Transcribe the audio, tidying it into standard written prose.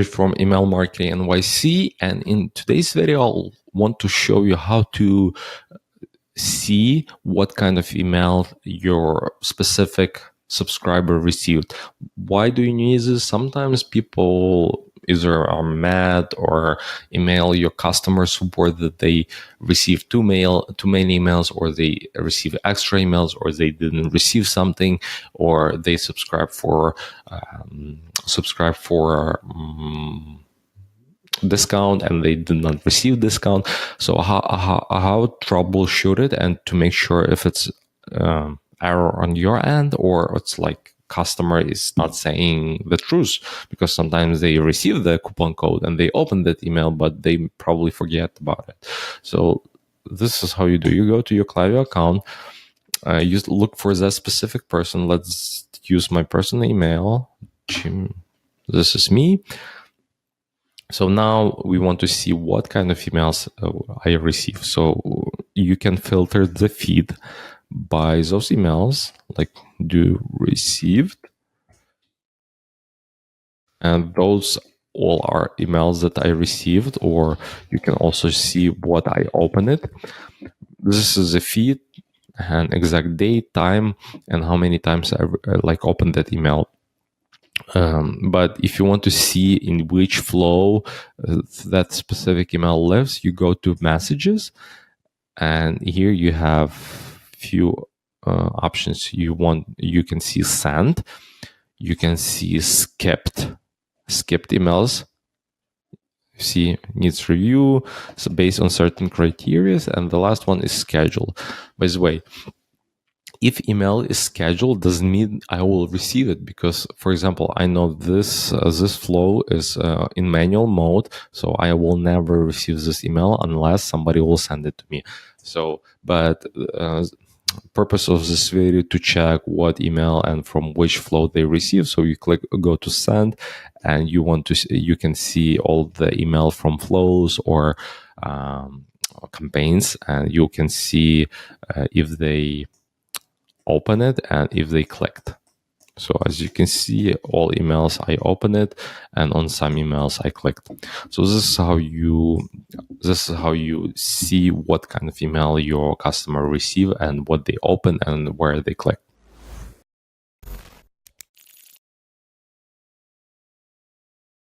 from Email Marketing NYC, and in today's video I'll want to show you how to see what kind of email your specific subscriber received. Why do you need this? Sometimes people either are mad or email your customer support that they received too many emails, or they receive extra emails, or they didn't receive something, or they subscribe for discount and they did not receive discount. So how troubleshoot it, and to make sure if it's error on your end, or it's like customer is not saying the truth, because sometimes they receive the coupon code and they open that email, but they probably forget about it. So this is how you do. You go to your Klaviyo account, you look for that specific person. Let's use my personal email. This is me. So now we want to see what kind of emails I receive. So you can filter the feed by those emails, like do received. And those all are emails that I received, or you can also see what I opened. This is a feed and exact date, time, and how many times I opened that email. But if you want to see in which flow that specific email lives, you go to messages, and here you have few options. You can see sent, you can see skipped emails. See, needs review, so based on certain criteria, and the last one is scheduled. By the way, if email is scheduled, doesn't mean I will receive it, because, for example, I know this flow is in manual mode, so I will never receive this email unless somebody will send it to me. So, but purpose of this video to check what email and from which flow they receive. So you go to send, and you can see all the email from flows or campaigns, and you can see if they open it and if they clicked. So as you can see, all emails I opened it, and on some emails I clicked. So this is how you see what kind of email your customer receive and what they open and where they click.